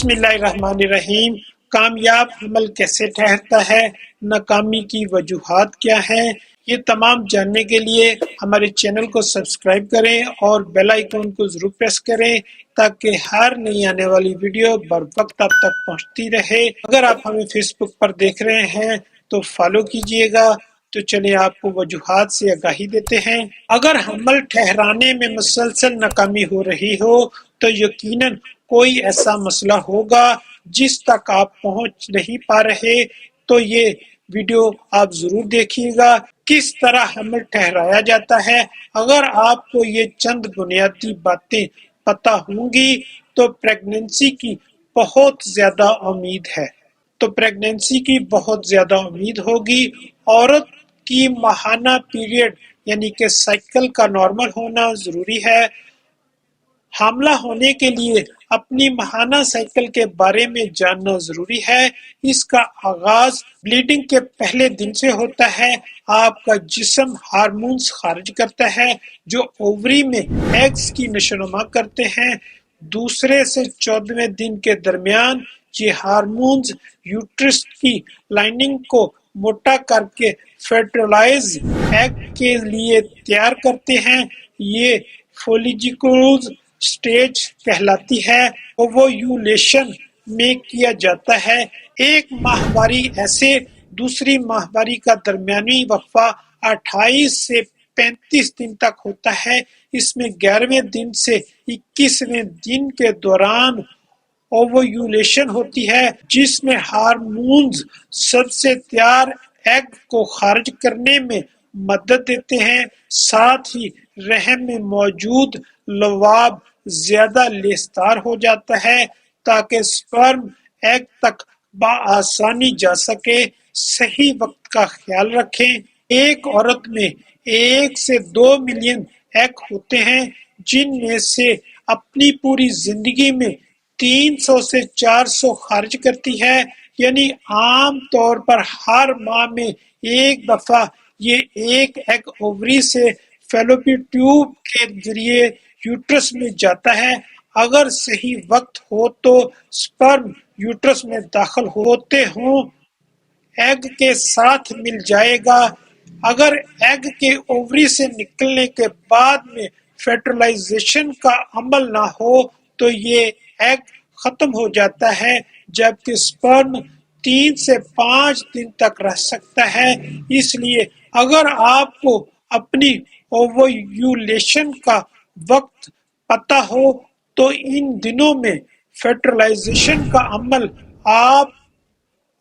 बिस्मिल्लाहिर्रहमानिर्रहीम। कामयाब अमल कैसे ठहरता है, नाकामी की वजूहात क्या हैं, ये तमाम जानने के लिए हमारे चैनल को सब्सक्राइब करें और बेल आइकन को जरूर प्रेस करें ताकि हर नई आने वाली वीडियो बर वक्त आप तक पहुंचती रहे। अगर आप हमें फेसबुक पर देख रहे हैं तो फॉलो कीजिएगा। तो चलिए आपको वजूहात से आगाही देते हैं। अगर अमल ठहराने में मुसलसल नाकामी हो रही हो तो यकीनन कोई ऐसा मसला होगा जिस तक आप पहुंच नहीं पा रहे। तो ये वीडियो आप जरूर देखिएगा किस तरह अमल ठहराया जाता है। अगर आपको ये चंद बुनियादी बातें पता होंगी तो प्रेगनेंसी की बहुत ज्यादा उम्मीद है। तो प्रेगनेंसी की बहुत ज्यादा उम्मीद होगी। औरत की माहाना पीरियड यानी कि साइकिल का नॉर्मल होना जरूरी है। हामला होने के लिए अपनी माहाना साइकिल के बारे में जानना जरूरी है। इसका आगाज ब्लीडिंग के पहले दिन से होता है। आपका जिस्म हार्मोन्स खारिज करता है जो ओवरी में एग्स की नशोनुमा करते हैं। दूसरे से 14वें दिन के दरमियान ये हार्मोन्स यूट्रस की लाइनिंग को मोटा करके फर्टिलाइज एग के लिए तैयार करते हैं। ये फोलिकुलर स्टेज कहलाती है। ओवुलेशन में किया जाता है। एक माहवारी ऐसे दूसरी माहवारी का दरमियानी वक्फा 28 से 35 दिन तक होता है। इसमें 11वें दिन से 21वें दिन के दौरान ओवुलेशन होती है जिसमें हार्मोन्स सबसे तैयार एग को खारिज करने में मदद देते हैं। साथ ही रहम में मौजूद लवाब ज्यादा लेसदार हो जाता है ताकि स्पर्म एग तक बआसानी जा सके। सही वक्त का ख्याल रखें। एक औरत में 1 से 2 मिलियन एग होते हैं जिनमें से अपनी पूरी जिंदगी में 300 से 400 खारिज करती है। यानी आम तौर पर हर माह में एक दफा ये एक एग ओवरी से फैलोपियन ट्यूब के जरिए यूट्रस में जाता है। अगर सही वक्त हो तो स्पर्म यूट्रस में दाखिल होते हों एग के साथ मिल जाएगा। अगर एग के ओवरी से निकलने के बाद में फर्टिलाइजेशन का अमल ना हो तो ये एग खत्म हो जाता है जबकि स्पर्म 3 से 5 दिन तक रह सकता है। इसलिए अगर आपको अपनी ओवुलेशन का वक्त पता हो तो इन दिनों में फर्टिलाइजेशन का अमल आप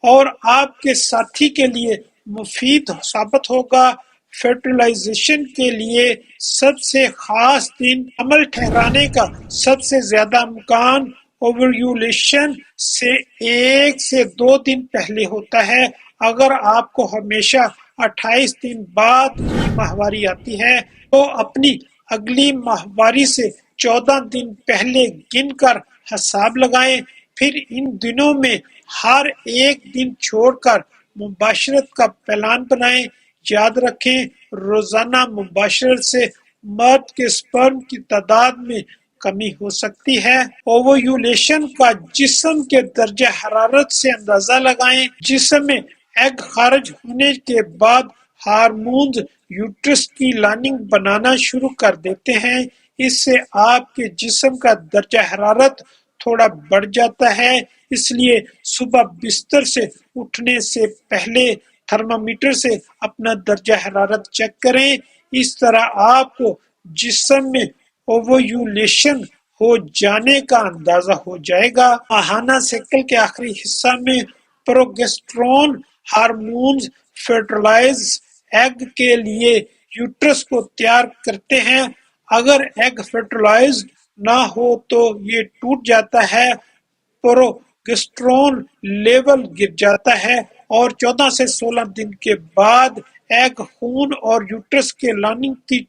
और आपके साथी के लिए मुफीद साबित होगा। फर्टिलाइजेशन के लिए सबसे खास दिन अमल ठहराने का सबसे ज्यादा इम्कान ओवुलेशन से 1 से 2 दिन पहले होता है। अगर आपको हमेशा 28 दिन बाद ही माहवारी आती है तो अपनी अगली माहवारी से 14 दिन पहले गिनकर हिसाब लगाएं। फिर इन दिनों में हर एक दिन छोड़कर मुबाशरत का प्लान बनाएं। याद रखें रोजाना मुबाशरत से मर्द के स्पर्म की तादाद में कमी हो सकती है। ओवुलेशन का जिस्म के दर्जा हरारत से अंदाजा लगाएं। जिस्म में एग खारिज होने के बाद हार्मोन्स यूट्रस की लाइनिंग बनाना शुरू कर देते हैं। इससे आपके जिस्म का दर्जा हरारत थोड़ा बढ़ जाता है। इसलिए सुबह बिस्तर से उठने से पहले थर्मामीटर से अपना दर्जा हरारत चेक करें। इस तरह आपको जिस्म में ओवुलेशन हो जाने का अंदाजा हो जाएगा। माहाना साइकिल के आखिरी हिस्सा में प्रोजेस्टेरोन हार्मोन्स फर्टिलाइज एग के लिए यूट्रस को तैयार करते हैं। अगर एग फर्टिलाइज ना हो तो ये टूट जाता है, प्रोजेस्टेरोन लेवल गिर जाता है और 14 से 16 दिन के बाद एग खून और यूट्रस के लाइनिंग की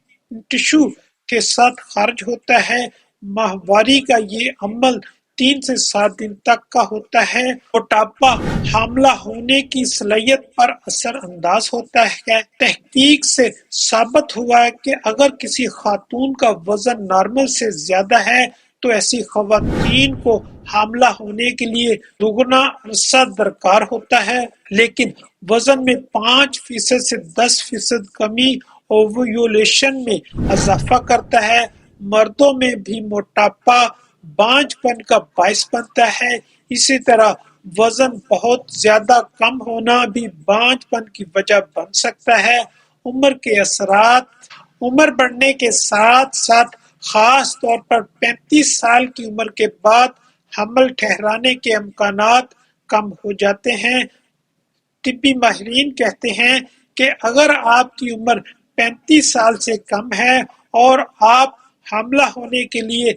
टिश्यू के साथ खारिज होता है। माहवारी का ये अमल 3 से 7 दिन तक का होता है। मोटापा हामला होने की सलाहियत पर असर अंदाज होता है। तहकीक से साबित हुआ है कि अगर किसी खातून का वजन नॉर्मल से ज्यादा है تو ایسی خواتین کو حاملہ ہونے کے لیے دگنا عرصہ درکار ہوتا ہے، لیکن وزن میں 5% سے 10% کمی اوویولیشن میں اضافہ کرتا ہے۔ مردوں میں بھی موٹاپا بانجھ پن کا باعث بنتا ہے۔ اسی طرح وزن بہت زیادہ کم ہونا بھی بانجھ پن کی وجہ بن سکتا ہے۔ عمر کے اثرات: عمر بڑھنے کے ساتھ ساتھ خاص طور پر 35 سال کی عمر کے بعد حمل ٹھہرانے کے امکانات کم ہو جاتے ہیں۔ طبی ماہرین کہتے ہیں کہ اگر آپ کی عمر 35 سال سے کم ہے اور آپ حاملہ ہونے کے لیے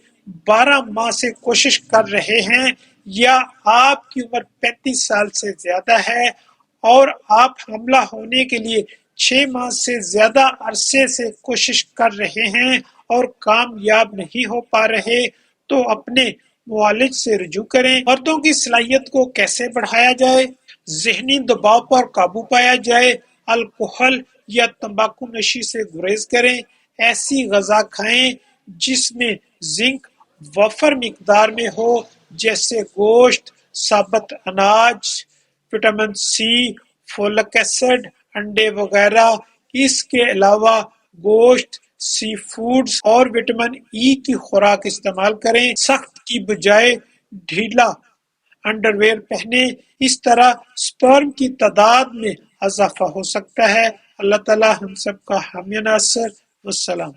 12 ماہ سے کوشش کر رہے ہیں، یا آپ کی عمر 35 سال سے زیادہ ہے اور آپ حاملہ ہونے کے لیے 6 ماہ سے زیادہ عرصے سے کوشش کر رہے ہیں اور کامیاب نہیں ہو پا رہے، تو اپنے معالج سے رجوع کریں۔ مردوں کی صلاحیت کو کیسے بڑھایا جائے؟ ذہنی دباؤ پر قابو پایا جائے۔ الکحل یا تمباکو نوشی سے گریز کریں۔ ایسی غذا کھائیں جس میں زنک وافر مقدار میں ہو، جیسے گوشت، ثابت اناج، وٹامن سی، فولک ایسڈ، انڈے وغیرہ۔ اس کے علاوہ گوشت، سی فوڈز اور وٹامن ای کی خوراک استعمال کریں۔ سخت کی بجائے ڈھیلا انڈرویئر پہنیں۔ اس طرح سپرم کی تعداد میں اضافہ ہو سکتا ہے۔ اللہ تعالی ہم سب کا حامی ناصر۔ والسلام۔